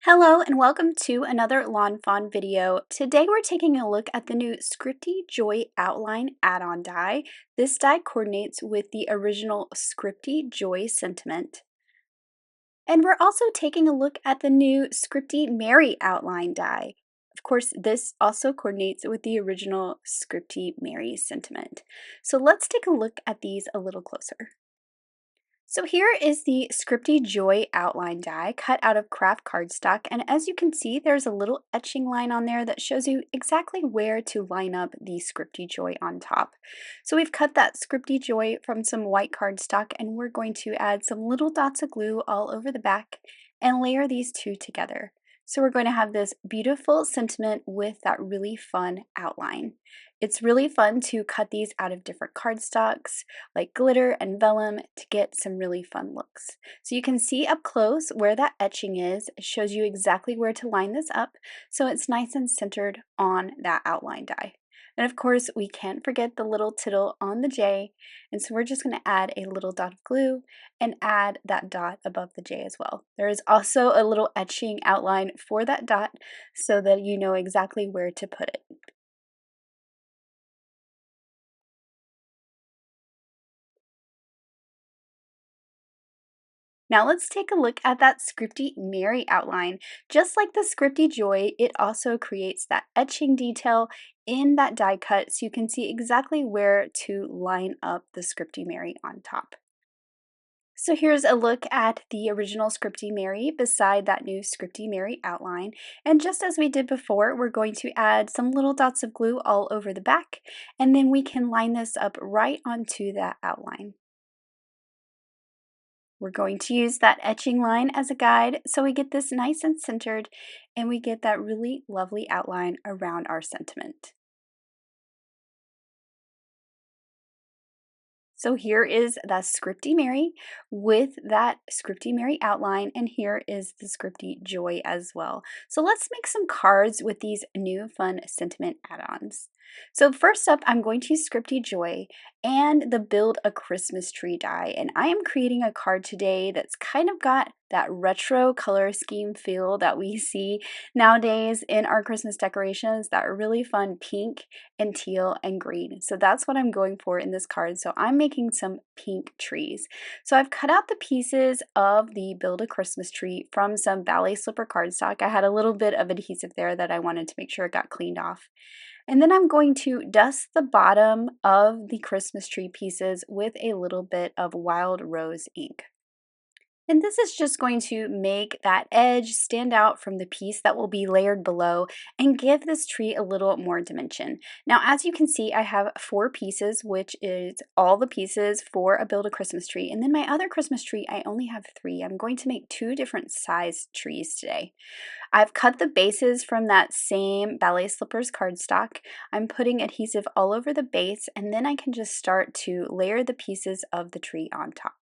Hello and welcome to another Lawn Fawn video. Today we're taking a look at the new Scripty Joy Outline add-on die. This die coordinates with the original Scripty Joy sentiment. And we're also taking a look at the new Scripty Mary outline die. Of course, this also coordinates with the original Scripty Mary sentiment. So let's take a look at these a little closer. So here is the Scripty Joy outline die cut out of kraft cardstock, and as you can see there's a little etching line on there that shows you exactly where to line up the Scripty Joy on top. So we've cut that Scripty Joy from some white cardstock and we're going to add some little dots of glue all over the back and layer these two together. So we're going to have this beautiful sentiment with that really fun outline. It's really fun to cut these out of different cardstocks like glitter and vellum to get some really fun looks. So you can see up close where that etching is. It shows you exactly where to line this up so it's nice and centered on that outline die. And of course, we can't forget the little tittle on the J, and so we're just going to add a little dot of glue and add that dot above the J as well. There is also a little etching outline for that dot so that you know exactly where to put it. Now let's take a look at that Scripty Mary outline. Just like the Scripty Joy, it also creates that etching detail in that die cut so you can see exactly where to line up the Scripty Mary on top. So here's a look at the original Scripty Mary beside that new Scripty Mary outline. And just as we did before, we're going to add some little dots of glue all over the back, and then we can line this up right onto that outline. We're going to use that etching line as a guide so we get this nice and centered and we get that really lovely outline around our sentiment. So here is that Scripty Mary with that Scripty Mary outline, and here is the Scripty Joy as well. So let's make some cards with these new fun sentiment add-ons. So first up, I'm going to use Scripty Joy and the Build a Christmas Tree die, and I am creating a card today that's kind of got that retro color scheme feel that we see nowadays in our Christmas decorations, that really fun pink and teal and green. So that's what I'm going for in this card. So I'm making some pink trees. So I've cut out the pieces of the Build a Christmas Tree from some Ballet Slipper cardstock. I had a little bit of adhesive there that I wanted to make sure it got cleaned off. And then I'm going to dust the bottom of the Christmas tree pieces with a little bit of wild rose ink. And this is just going to make that edge stand out from the piece that will be layered below and give this tree a little more dimension. Now, as you can see, I have 4 pieces, which is all the pieces for a Build a Christmas Tree. And then my other Christmas tree, I only have 3. I'm going to make 2 different size trees today. I've cut the bases from that same Ballet Slippers cardstock. I'm putting adhesive all over the base, and then I can just start to layer the pieces of the tree on top.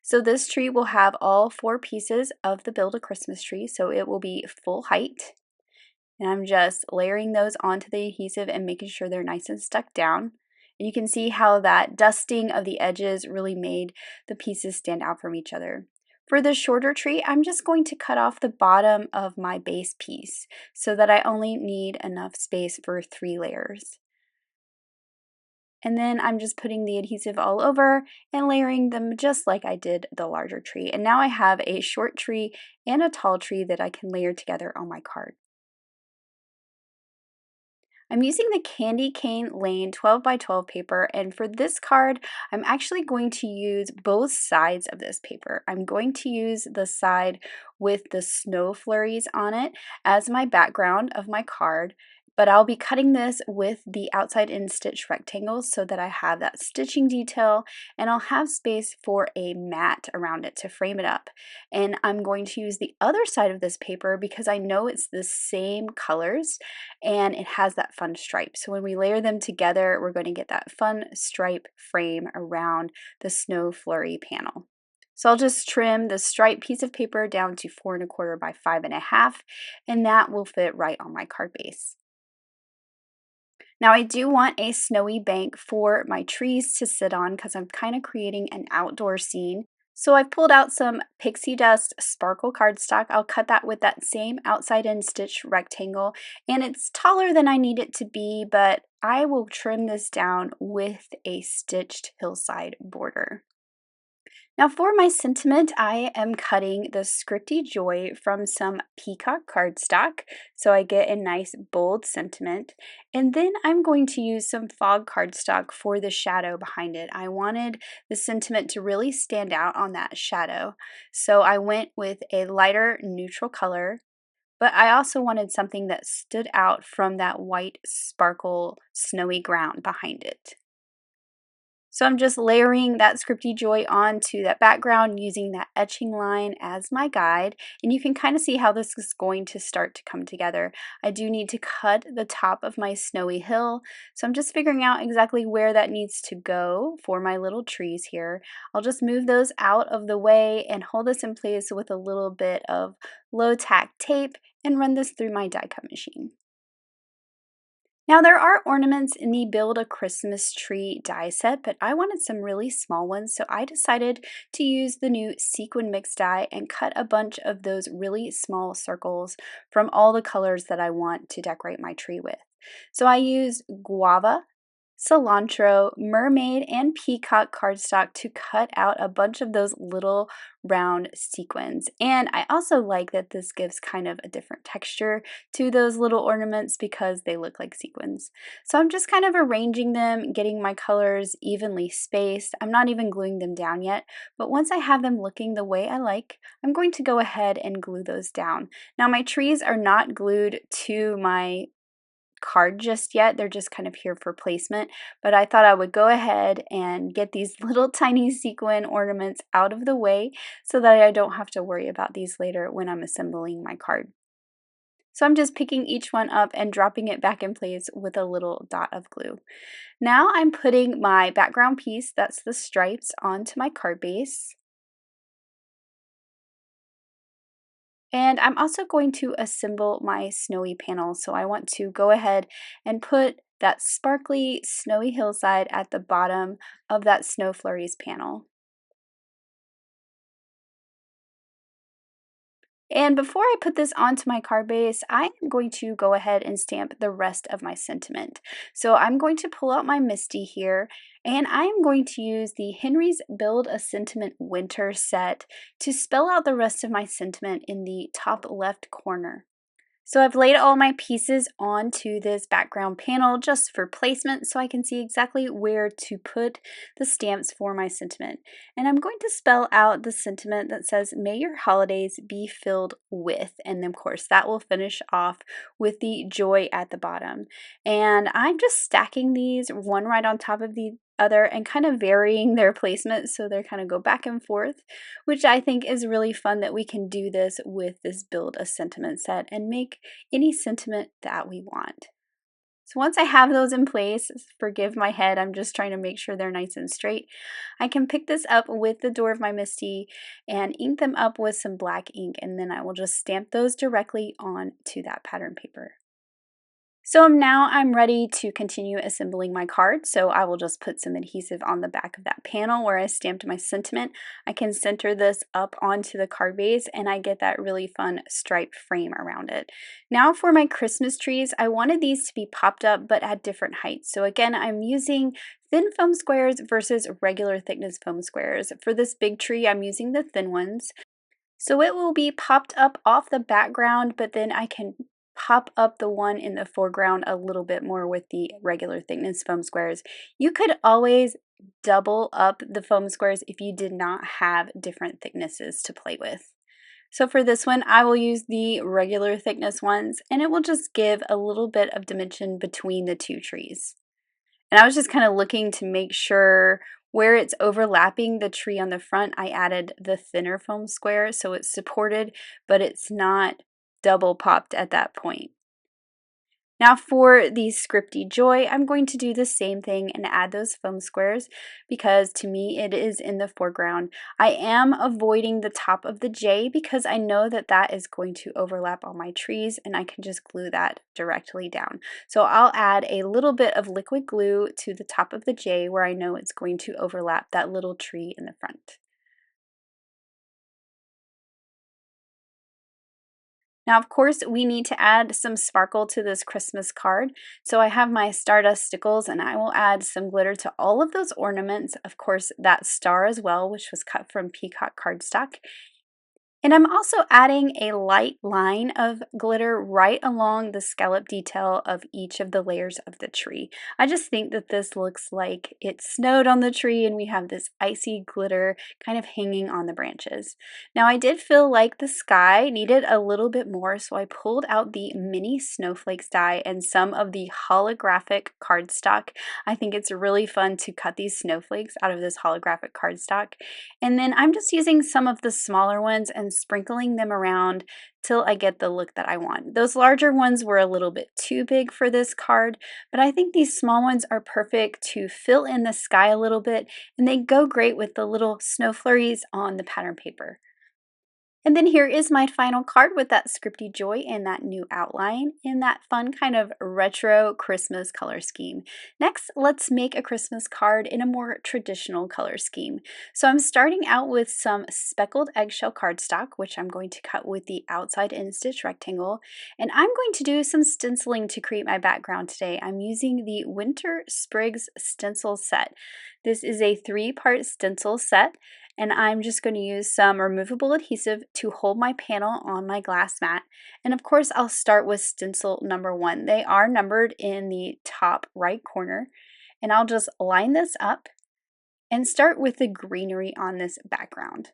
So this tree will have all 4 pieces of the Build a Christmas Tree, so it will be full height. And I'm just layering those onto the adhesive and making sure they're nice and stuck down. And you can see how that dusting of the edges really made the pieces stand out from each other. For the shorter tree, I'm just going to cut off the bottom of my base piece so that I only need enough space for 3 layers. And then I'm just putting the adhesive all over and layering them just like I did the larger tree. And now I have a short tree and a tall tree that I can layer together on my card. I'm using the Candy Cane Lane 12 by 12 paper, and for this card, I'm actually going to use both sides of this paper. I'm going to use the side with the snow flurries on it as my background of my card, but I'll be cutting this with the outside in stitch rectangles so that I have that stitching detail, and I'll have space for a mat around it to frame it up. And I'm going to use the other side of this paper because I know it's the same colors and it has that fun stripe. So when we layer them together, we're going to get that fun stripe frame around the snow flurry panel. So I'll just trim the stripe piece of paper down to 4 1/4 by 5 1/2, and that will fit right on my card base. Now I do want a snowy bank for my trees to sit on because I'm kind of creating an outdoor scene. So I've pulled out some pixie dust sparkle cardstock. I'll cut that with that same outside in stitch rectangle, and it's taller than I need it to be, but I will trim this down with a stitched hillside border. Now for my sentiment, I am cutting the Scripty Joy from some peacock cardstock, so I get a nice bold sentiment. And then I'm going to use some fog cardstock for the shadow behind it. I wanted the sentiment to really stand out on that shadow, so I went with a lighter neutral color, but I also wanted something that stood out from that white sparkle snowy ground behind it. So I'm just layering that Scripty Joy onto that background using that etching line as my guide, and you can kind of see how this is going to start to come together. I do need to cut the top of my snowy hill, so I'm just figuring out exactly where that needs to go for my little trees here. I'll just move those out of the way and hold this in place with a little bit of low tack tape and run this through my die cut machine. Now there are ornaments in the Build a Christmas Tree die set, but I wanted some really small ones, so I decided to use the new sequin mix die and cut a bunch of those really small circles from all the colors that I want to decorate my tree with. So I used guava, cilantro, mermaid, and peacock cardstock to cut out a bunch of those little round sequins. And I also like that this gives kind of a different texture to those little ornaments because they look like sequins. So I'm just kind of arranging them, getting my colors evenly spaced. I'm not even gluing them down yet, but once I have them looking the way I like, I'm going to go ahead and glue those down. Now my trees are not glued to my card just yet. They're just kind of here for placement, but I thought I would go ahead and get these little tiny sequin ornaments out of the way so that I don't have to worry about these later when I'm assembling my card. So I'm just picking each one up and dropping it back in place with a little dot of glue. Now I'm putting my background piece, that's the stripes, onto my card base. And I'm also going to assemble my snowy panel. So I want to go ahead and put that sparkly snowy hillside at the bottom of that snow flurries panel. And before I put this onto my card base, I am going to go ahead and stamp the rest of my sentiment. So I'm going to pull out my Misty here, and I am going to use the Henry's Build a Sentiment Winter set to spell out the rest of my sentiment in the top left corner. So I've laid all my pieces onto this background panel just for placement so I can see exactly where to put the stamps for my sentiment. And I'm going to spell out the sentiment that says, "May your holidays be filled with," and of course that will finish off with the joy at the bottom. And I'm just stacking these one right on top of the other and kind of varying their placement so they kind of go back and forth, which I think is really fun that we can do this with this Build a Sentiment set and make any sentiment that we want. So once I have those in place, forgive my head, I'm just trying to make sure they're nice and straight. I can pick this up with the door of my Misty and ink them up with some black ink, and then I will just stamp those directly onto that pattern paper. So now I'm ready to continue assembling my card, so I will just put some adhesive on the back of that panel where I stamped my sentiment. I can center this up onto the card base and I get that really fun striped frame around it. Now for my Christmas trees, I wanted these to be popped up but at different heights. So again, I'm using thin foam squares versus regular thickness foam squares. For this big tree, I'm using the thin ones. So it will be popped up off the background, but then I can pop up the one in the foreground a little bit more with the regular thickness foam squares. You could always double up the foam squares if you did not have different thicknesses to play with. So for this one, I will use the regular thickness ones, and it will just give a little bit of dimension between the two trees. And I was just kind of looking to make sure where it's overlapping the tree on the front, I added the thinner foam square so it's supported, but it's not double popped at that point. Now for the Scripty Joy, I'm going to do the same thing and add those foam squares because to me it is in the foreground. I am avoiding the top of the J because I know that that is going to overlap all my trees and I can just glue that directly down. So I'll add a little bit of liquid glue to the top of the J where I know it's going to overlap that little tree in the front. Now, of course, we need to add some sparkle to this Christmas card. So I have my stardust stickles and I will add some glitter to all of those ornaments. Of course, that star as well, which was cut from peacock cardstock. And I'm also adding a light line of glitter right along the scallop detail of each of the layers of the tree. I just think that this looks like it snowed on the tree and we have this icy glitter kind of hanging on the branches. Now I did feel like the sky needed a little bit more, so I pulled out the mini snowflakes die and some of the holographic cardstock. I think it's really fun to cut these snowflakes out of this holographic cardstock. And then I'm just using some of the smaller ones and sprinkling them around till I get the look that I want. Those larger ones were a little bit too big for this card, but I think these small ones are perfect to fill in the sky a little bit, and they go great with the little snow flurries on the pattern paper. And then here is my final card with that Scripty Joy and that new outline in that fun kind of retro Christmas color scheme. Next, let's make a Christmas card in a more traditional color scheme. So I'm starting out with some speckled eggshell cardstock, which I'm going to cut with the outside in stitch rectangle. And I'm going to do some stenciling to create my background today. I'm using the Winter Sprigs stencil set. This is a 3-part stencil set. And I'm just going to use some removable adhesive to hold my panel on my glass mat. And of course, I'll start with stencil number 1. They are numbered in the top right corner. And I'll just line this up and start with the greenery on this background.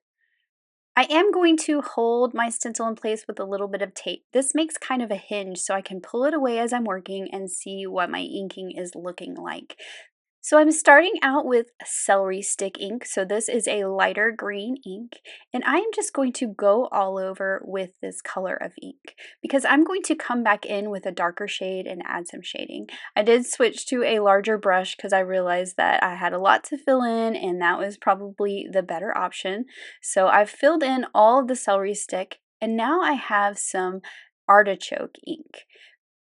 I am going to hold my stencil in place with a little bit of tape. This makes kind of a hinge so I can pull it away as I'm working and see what my inking is looking like. So I'm starting out with celery stick ink. So this is a lighter green ink, and I am just going to go all over with this color of ink because I'm going to come back in with a darker shade and add some shading. I did switch to a larger brush because I realized that I had a lot to fill in and that was probably the better option. So I've filled in all of the celery stick, and now I have some artichoke ink.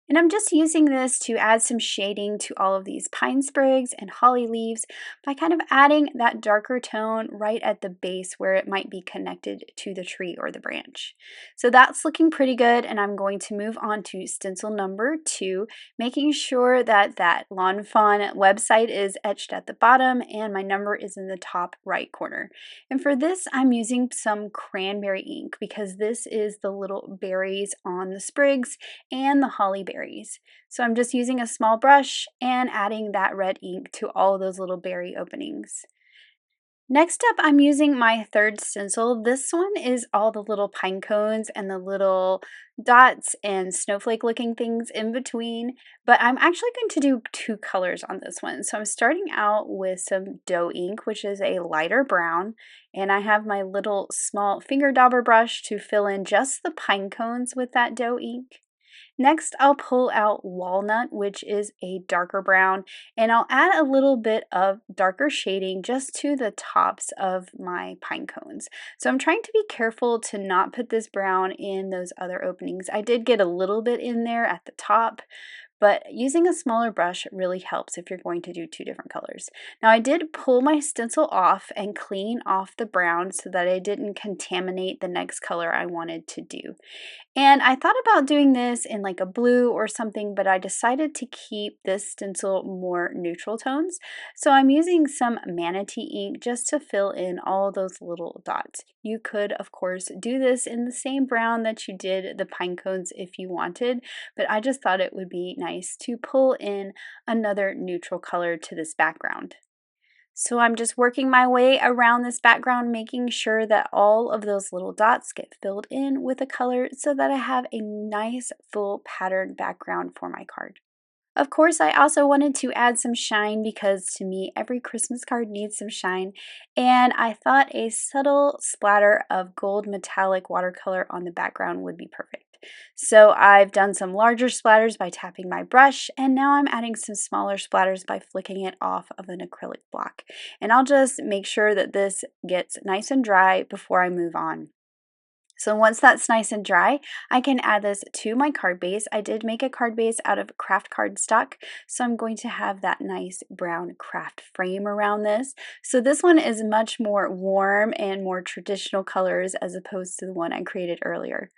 And I'm just using this to add some shading to all of these pine sprigs and holly leaves by kind of adding that darker tone right at the base where it might be connected to the tree or the branch. So that's looking pretty good, and I'm going to move on to stencil number 2, making sure that that lawn fawn website is etched at the bottom and my number is in the top right corner. And for this, I'm using some cranberry ink because this is the little berries on the sprigs and the holly berries. So I'm just using a small brush and adding that red ink to all those little berry openings. Next up, I'm using my third stencil. This one is all the little pine cones and the little dots and snowflake looking things in between, but I'm actually going to do 2 colors on this one. So I'm starting out with some dough ink, which is a lighter brown, and I have my little small finger dauber brush to fill in just the pine cones with that dough ink. Next, I'll pull out walnut, which is a darker brown, and I'll add a little bit of darker shading just to the tops of my pine cones. So I'm trying to be careful to not put this brown in those other openings. I did get a little bit in there at the top, but using a smaller brush really helps if you're going to do 2 different colors. Now I did pull my stencil off and clean off the brown so that I didn't contaminate the next color I wanted to do. And I thought about doing this in like a blue or something, but I decided to keep this stencil more neutral tones. So I'm using some manatee ink just to fill in all those little dots. You could, of course, do this in the same brown that you did the pine cones if you wanted, but I just thought it would be nice to pull in another neutral color to this background. So I'm just working my way around this background, making sure that all of those little dots get filled in with a color so that I have a nice full pattern background for my card. Of course, I also wanted to add some shine because to me, every Christmas card needs some shine. And I thought a subtle splatter of gold metallic watercolor on the background would be perfect. So I've done some larger splatters by tapping my brush, and now I'm adding some smaller splatters by flicking it off of an acrylic block. And I'll just make sure that this gets nice and dry before I move on. So once that's nice and dry, I can add this to my card base. I did make a card base out of kraft cardstock, so I'm going to have that nice brown kraft frame around this. So this one is much more warm and more traditional colors as opposed to the one I created earlier.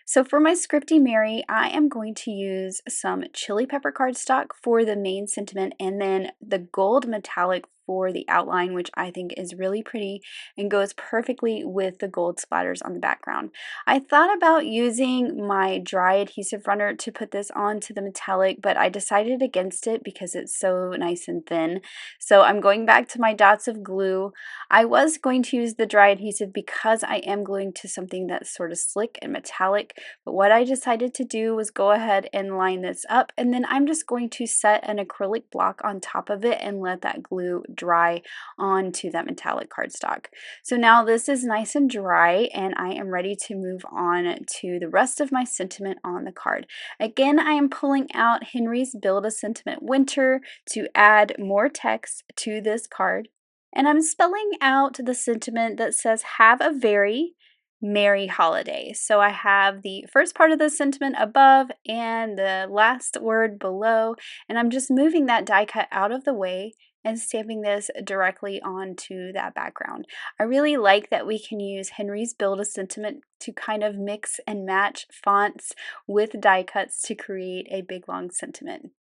So for my Scripty Mary, I am going to use some chili pepper cardstock for the main sentiment and then the gold metallic for the outline, which I think is really pretty and goes perfectly with the gold splatters on the background. I thought about using my dry adhesive runner to put this onto the metallic, but I decided against it because it's so nice and thin. So I'm going back to my dots of glue. I was going to use the dry adhesive because I am gluing to something that's sort of slick and metallic, but what I decided to do was go ahead and line this up, and then I'm just going to set an acrylic block on top of it and let that glue dry onto that metallic cardstock. So now this is nice and dry, and I am ready to move on to the rest of my sentiment on the card. Again, I am pulling out Henry's Build a Sentiment Winter to add more text to this card. And I'm spelling out the sentiment that says, have a very merry holiday. So I have the first part of the sentiment above and the last word below, and I'm just moving that die cut out of the way and stamping this directly onto that background. I really like that we can use Henry's Build a Sentiment to kind of mix and match fonts with die cuts to create a big long sentiment.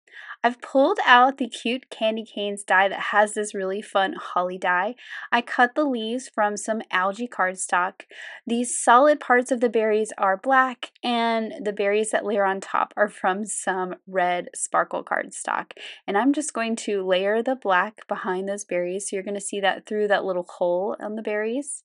I've pulled out the cute candy canes die that has this really fun holly die. I cut the leaves from some algae cardstock. These solid parts of the berries are black, and the berries that layer on top are from some red sparkle cardstock. And I'm just going to layer the black behind those berries, so you're going to see that through that little hole on the berries.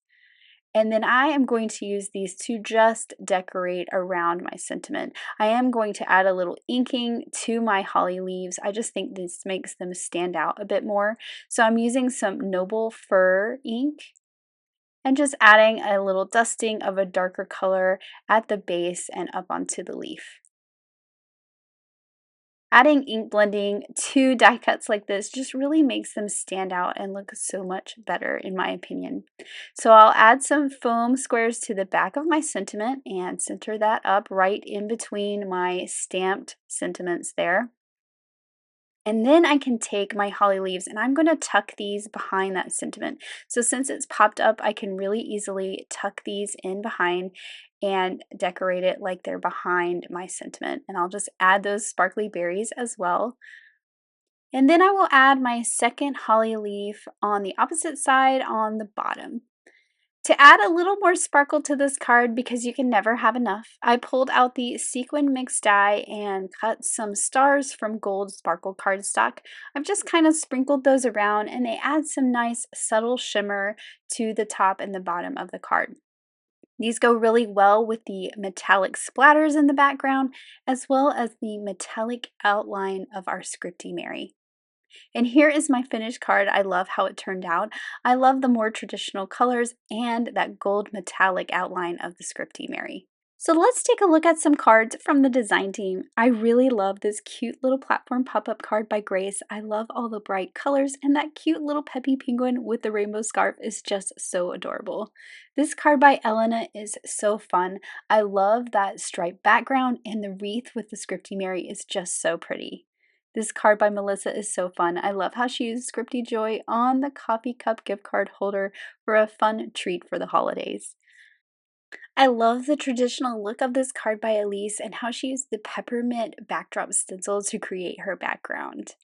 And then I am going to use these to just decorate around my sentiment. I am going to add a little inking to my holly leaves. I just think this makes them stand out a bit more. So I'm using some Noble Fur ink and just adding a little dusting of a darker color at the base and up onto the leaf. Adding ink blending to die cuts like this just really makes them stand out and look so much better in my opinion. So I'll add some foam squares to the back of my sentiment and center that up right in between my stamped sentiments there. And then I can take my holly leaves and I'm going to tuck these behind that sentiment. So since it's popped up, I can really easily tuck these in behind and decorate it like they're behind my sentiment. And I'll just add those sparkly berries as well. And then I will add my second holly leaf on the opposite side on the bottom. To add a little more sparkle to this card, because you can never have enough, I pulled out the sequin mixed die and cut some stars from gold sparkle cardstock. I've just kind of sprinkled those around and they add some nice subtle shimmer to the top and the bottom of the card. These go really well with the metallic splatters in the background, as well as the metallic outline of our Scripty Mary. And here is my finished card. I love how it turned out. I love the more traditional colors and that gold metallic outline of the Scripty Mary. So let's take a look at some cards from the design team. I really love this cute little platform pop-up card by Grace. I love all the bright colors, and that cute little peppy penguin with the rainbow scarf is just so adorable. This card by Elena is so fun. I love that striped background, and the wreath with the Scripty Mary is just so pretty. This card by Melissa is so fun. I love how she used Scripty Joy on the coffee cup gift card holder for a fun treat for the holidays. I love the traditional look of this card by Elise and how she used the peppermint backdrop stencil to create her background.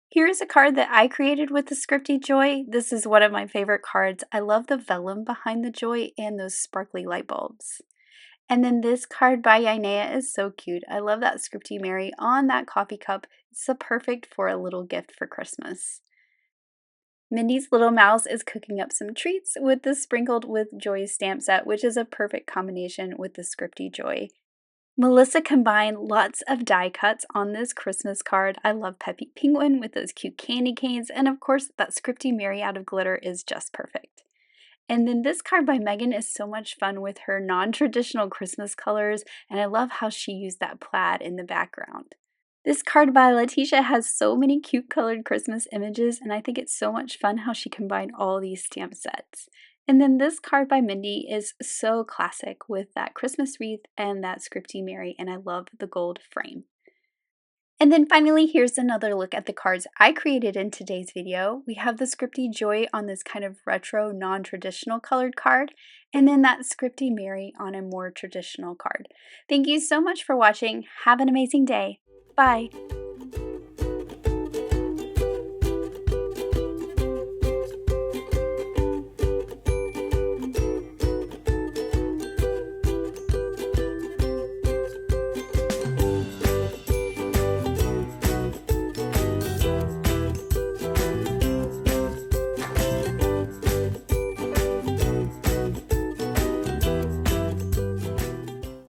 Here is a card that I created with the Scripty Joy. This is one of my favorite cards. I love the vellum behind the joy and those sparkly light bulbs. And then this card by Yainea is so cute. I love that Scripty Mary on that coffee cup. It's so perfect for a little gift for Christmas. Mindy's little mouse is cooking up some treats with the Sprinkled with Joy stamp set, which is a perfect combination with the Scripty Joy. Melissa combined lots of die cuts on this Christmas card. I love Peppy Penguin with those cute candy canes, and of course that Scripty Mary out of glitter is just perfect. And then this card by Megan is so much fun with her non-traditional Christmas colors, and I love how she used that plaid in the background. This card by Letitia has so many cute colored Christmas images, and I think it's so much fun how she combined all these stamp sets. And then this card by Mindy is so classic with that Christmas wreath and that Scripty Mary, and I love the gold frame. And then finally, here's another look at the cards I created in today's video. We have the Scripty Joy on this kind of retro, non-traditional colored card, and then that Scripty Mary on a more traditional card. Thank you so much for watching. Have an amazing day. Bye.